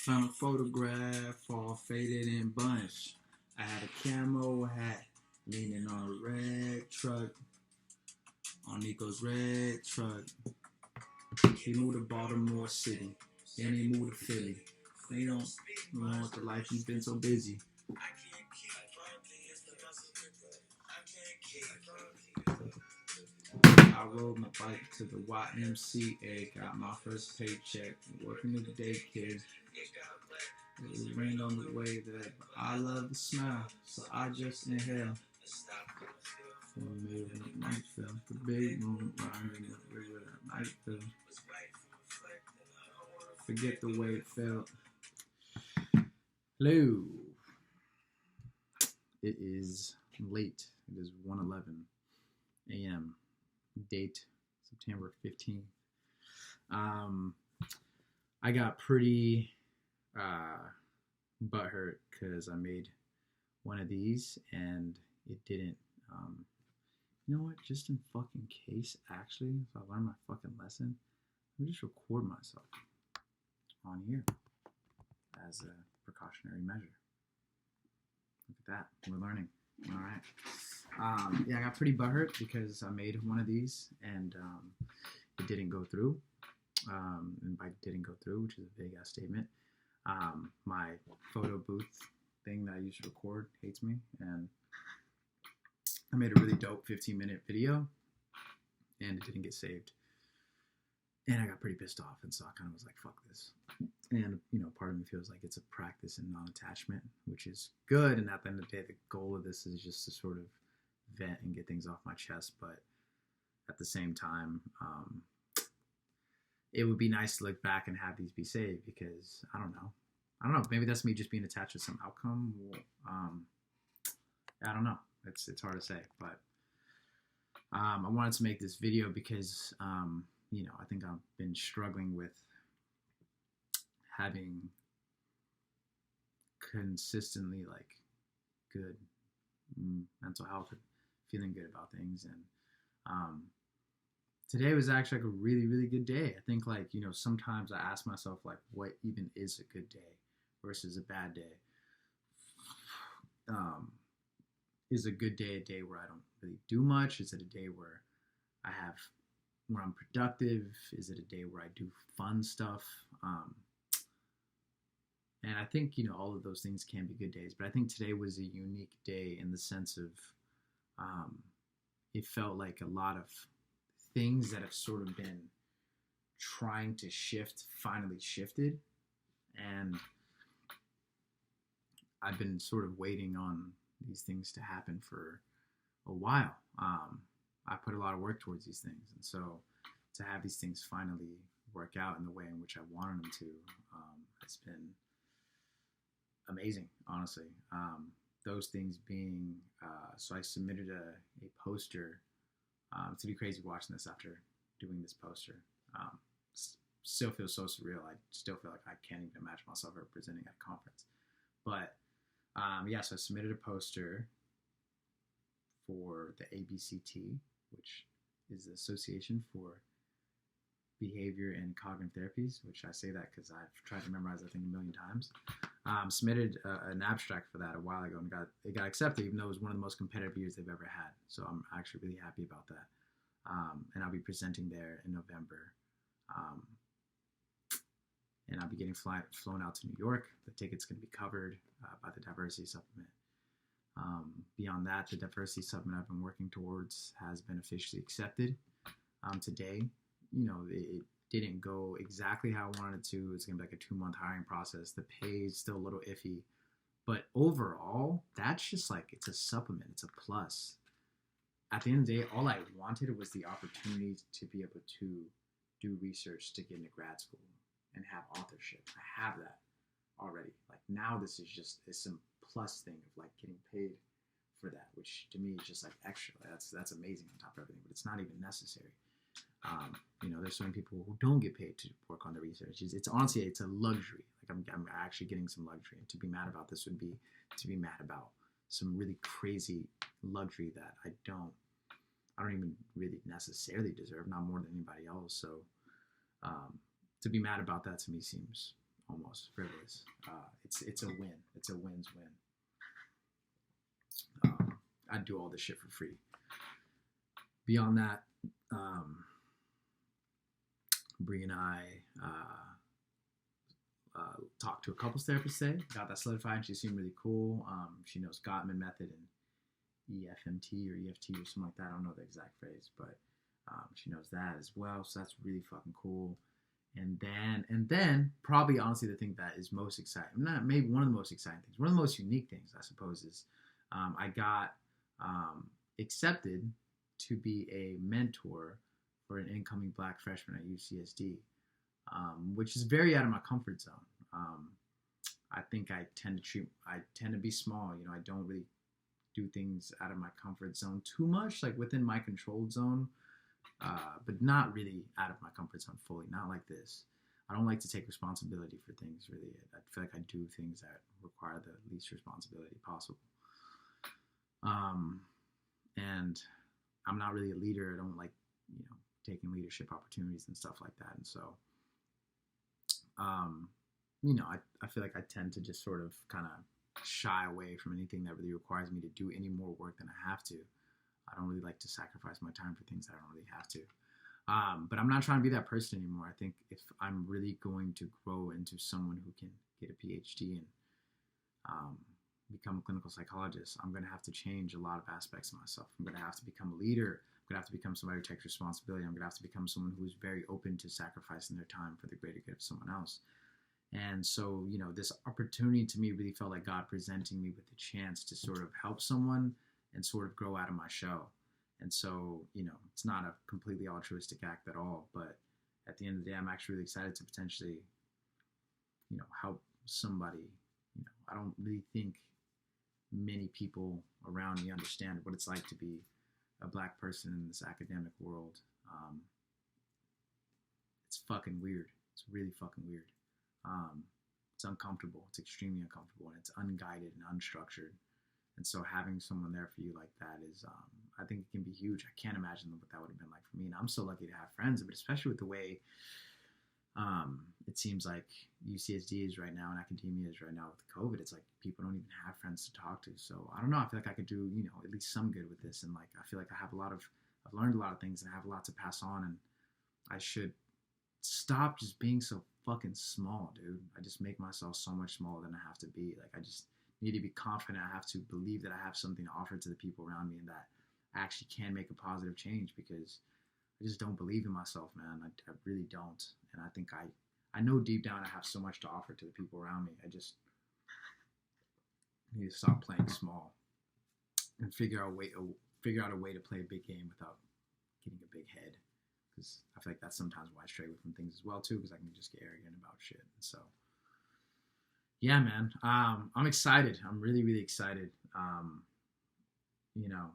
Found a photograph all faded and bunched. I had a camo hat leaning on a red truck, on Nico's red truck. He moved to Baltimore City, then he moved to Philly. They don't want the life, he's been so busy. I rode my bike to the YMCA, got my first paycheck, working at the daycare. It was rain on the way that I love the smile, so I just inhale. Night fell, the big moon rising in the river that night fell. Forget the way it felt. Hello. It is late. It is 1:11 a.m. Date September 15th. I got pretty butthurt because I made one of these and it didn't. You know what? Just in fucking case, actually, if I learn my fucking lesson, I'll just record myself on here as a precautionary measure. Look at that. We're learning. All right. Yeah, I got pretty butthurt because I made one of these and it didn't go through. And by didn't go through, which is a big ass statement, my photo booth thing that I used to record hates me, and I made a really dope 15-minute video and it didn't get saved. And I got pretty pissed off, and so I kind of was like, fuck this. And, you know, part of me feels like it's a practice in non-attachment, which is good. And at the end of the day, the goal of this is just to sort of vent and get things off my chest. But at the same time, it would be nice to look back and have these be saved because, I don't know. Maybe that's me just being attached to some outcome. I don't know. It's hard to say. But I wanted to make this video because, you know, I think I've been struggling with having consistently like good mental health and feeling good about things. And today was actually like a really, really good day. I think, like, you know, sometimes I ask myself, like, what even is a good day versus a bad day? Is a good day a day where I don't really do much? Is it a day where I'm productive? Is it a day where I do fun stuff? And I think, you know, all of those things can be good days, but I think today was a unique day in the sense of it felt like a lot of things that have sort of been trying to shift finally shifted, and I've been sort of waiting on these things to happen for a while. I put a lot of work towards these things, and so to have these things finally work out in the way in which I wanted them to, has been amazing, honestly. Those things being, so I submitted a poster. It's gonna be crazy watching this after doing this poster. Still feels so surreal. I still feel like I can't even imagine myself ever presenting at a conference. But yeah, so I submitted a poster for the ABCT, which is the Association for Behavior and Cognitive Therapies, which I say that because I've tried to memorize that thing a million times. Submitted an abstract for that a while ago and it got accepted, even though it was one of the most competitive years they've ever had. So I'm actually really happy about that. And I'll be presenting there in November. And I'll be getting flown out to New York. The ticket's going to be covered by the Diversity Supplement. Beyond that, the Diversity Supplement I've been working towards has been officially accepted today. You know, it didn't go exactly how I wanted it to. It's going to be like a 2-month hiring process. The pay is still a little iffy. But overall, that's just like, it's a supplement. It's a plus. At the end of the day, all I wanted was the opportunity to be able to do research to get into grad school and have authorship. I have that already. Like, now this is just some plus thing of like getting paid for that, which to me is just like extra. That's amazing on top of everything, but it's not even necessary. You know, there's so many people who don't get paid to work on the research. It's honestly, it's a luxury. Like, I'm actually getting some luxury. And to be mad about this would be to be mad about some really crazy luxury that I don't even really necessarily deserve, not more than anybody else. So to be mad about that to me seems almost frivolous. It's a win. It's a win's win. I'd do all this shit for free. Beyond that, Bree and I talked to a couples therapist today, got that solidified, and she seemed really cool. She knows Gottman method and EFMT or EFT or something like that. I don't know the exact phrase, but she knows that as well. So that's really fucking cool. And then probably honestly the thing that is most exciting, not maybe one of the most exciting things, one of the most unique things, I suppose, is I got accepted to be a mentor for an incoming black freshman at UCSD, which is very out of my comfort zone. I think I tend to be small. You know, I don't really do things out of my comfort zone too much, like within my controlled zone, but not really out of my comfort zone fully, not like this. I don't like to take responsibility for things, really. I feel like I do things that require the least responsibility possible. And I'm not really a leader. I don't like, you know, taking leadership opportunities and stuff like that. And so, you know, I feel like I tend to just sort of kind of shy away from anything that really requires me to do any more work than I have to. I don't really like to sacrifice my time for things that I don't really have to. But I'm not trying to be that person anymore. I think if I'm really going to grow into someone who can get a PhD and become a clinical psychologist, I'm going to have to change a lot of aspects of myself. I'm going to have to become a leader. I'm going to have to become somebody who takes responsibility. I'm going to have to become someone who's very open to sacrificing their time for the greater good of someone else. And so, you know, this opportunity to me really felt like God presenting me with the chance to sort of help someone and sort of grow out of my shell. And so, you know, it's not a completely altruistic act at all, but at the end of the day, I'm actually really excited to potentially, you know, help somebody. You know, I don't really think many people around me understand what it's like to be a black person in this academic world. It's fucking weird. It's really fucking weird. It's uncomfortable. It's extremely uncomfortable, and it's unguided and unstructured. And so having someone there for you like that is, I think it can be huge. I can't imagine what that would have been like for me. And I'm so lucky to have friends, but especially with the way it seems like UCSD is right now and academia is right now with COVID, it's like people don't even have friends to talk to. So I don't know. I feel like I could do, you know, at least some good with this. And like, I feel like I've learned a lot of things and I have a lot to pass on, and I should stop just being so fucking small, dude. I just make myself so much smaller than I have to be. Like, I just need to be confident. I have to believe that I have something to offer to the people around me and that I actually can make a positive change, because I just don't believe in myself, man. I really don't. And I think I know deep down I have so much to offer to the people around me. I just need to stop playing small and figure out a way to play a big game without getting a big head. Because I feel like that's sometimes why I stray away from things as well too, because I can just get arrogant about shit. And so, yeah, man, I'm excited. I'm really, really excited. You know,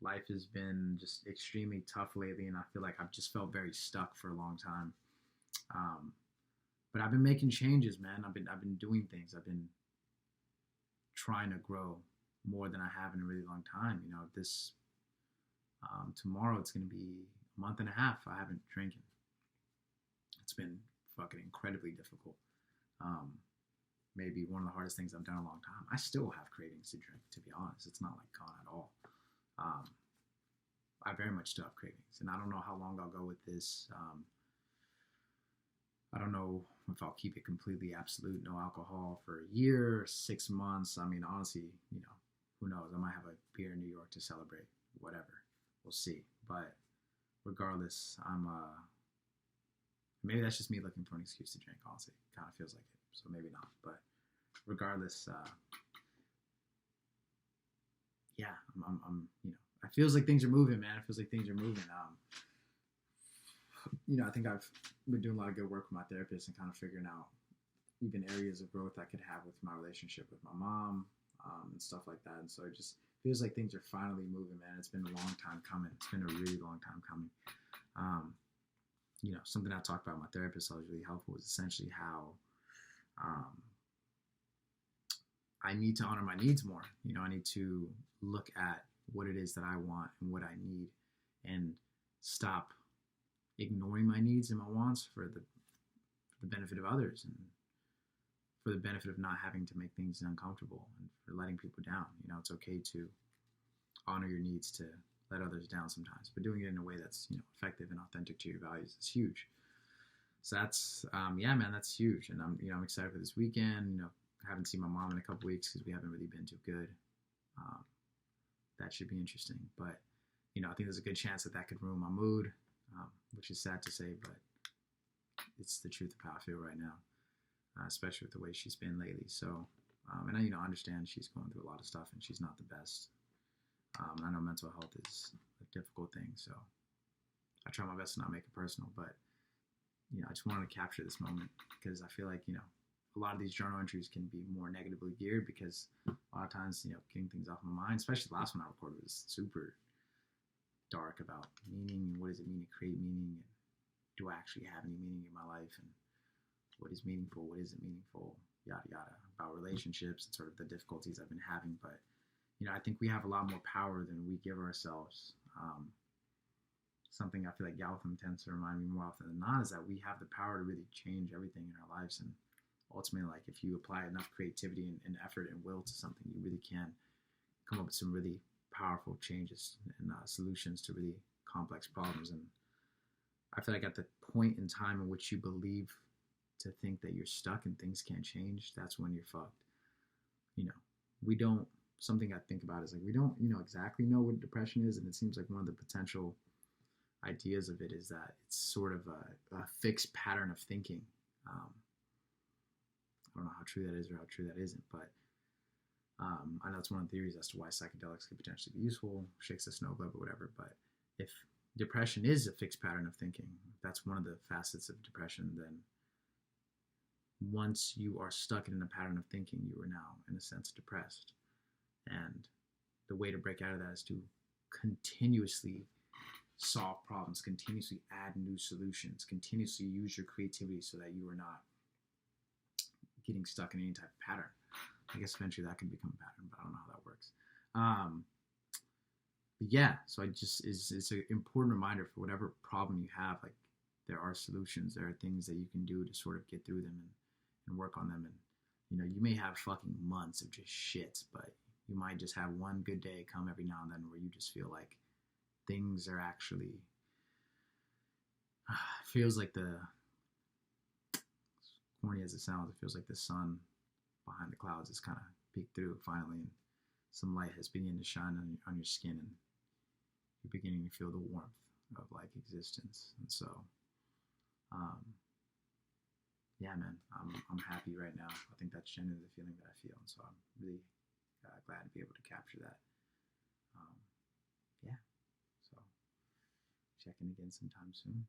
life has been just extremely tough lately, and I feel like I've just felt very stuck for a long time. But I've been making changes, man. I've been doing things. I've been trying to grow more than I have in a really long time. You know, this tomorrow it's going to be a month and a half I haven't drinking. It's been fucking incredibly difficult. Maybe one of the hardest things I've done in a long time. I still have cravings to drink, to be honest. It's not like gone at all. I very much still have cravings, and I don't know how long I'll go with this. I don't know if I'll keep it completely absolute, no alcohol for a year, 6 months. I mean, honestly, you know, who knows? I might have a beer in New York to celebrate, whatever. We'll see. But regardless, maybe that's just me looking for an excuse to drink, honestly. Kind of feels like it, so maybe not. But regardless, yeah, I'm, you know, it feels like things are moving, man. It feels like things are moving. You know, I think I've been doing a lot of good work with my therapist and kind of figuring out even areas of growth I could have with my relationship with my mom, and stuff like that. And so it just feels like things are finally moving, man. It's been a long time coming. It's been a really long time coming. You know, something I talked about with my therapist that was really helpful was essentially how I need to honor my needs more. You know, I need to look at what it is that I want and what I need, and stop ignoring my needs and my wants for the benefit of others. And for the benefit of not having to make things uncomfortable and for letting people down. You know, it's okay to honor your needs to let others down sometimes, but doing it in a way that's, you know, effective and authentic to your values is huge. So that's, yeah, man, that's huge. And I'm excited for this weekend. You know, I haven't seen my mom in a couple weeks because we haven't really been too good. Um, that should be interesting. But, you know, I think there's a good chance that could ruin my mood, which is sad to say, but it's the truth of how I feel right now, especially with the way she's been lately. So, and I, understand she's going through a lot of stuff and she's not the best. I know mental health is a difficult thing, so I try my best to not make it personal, but, I just wanted to capture this moment because I feel like, a lot of these journal entries can be more negatively geared because a lot of times, getting things off my mind, especially the last one I recorded was super dark about meaning and what does it mean to create meaning and do I actually have any meaning in my life and what is meaningful, what isn't meaningful, yada yada, about relationships and sort of the difficulties I've been having. But I think we have a lot more power than we give ourselves. Something I feel like Galtham tends to remind me more often than not is that we have the power to really change everything in our lives. And ultimately, like if you apply enough creativity and effort and will to something, you really can come up with some really powerful changes and solutions to really complex problems. And I feel like at the point in time in which you believe to think that you're stuck and things can't change, that's when you're fucked. We don't, something I think about is like, we don't, exactly know what depression is. And it seems like one of the potential ideas of it is that it's sort of a fixed pattern of thinking. I don't know how true that is or how true that isn't, but I know it's one of the theories as to why psychedelics could potentially be useful, shakes the snow globe or whatever. But if depression is a fixed pattern of thinking, that's one of the facets of depression, then once you are stuck in a pattern of thinking, you are now, in a sense, depressed. And the way to break out of that is to continuously solve problems, continuously add new solutions, continuously use your creativity so that you are not getting stuck in any type of pattern. I guess eventually that can become a pattern, but I don't know how that works. But yeah, so it's an important reminder for whatever problem you have, like there are solutions, there are things that you can do to sort of get through them and work on them. And, you may have fucking months of just shit, but you might just have one good day come every now and then where you just feel like things are actually, feels like corny as it sounds, it feels like the sun behind the clouds has kind of peeked through finally and some light has begun to shine on your skin and you're beginning to feel the warmth of like existence. And so, yeah, man, I'm happy right now. I think that's genuinely the feeling that I feel. And so I'm really glad to be able to capture that. Yeah. So check in again sometime soon.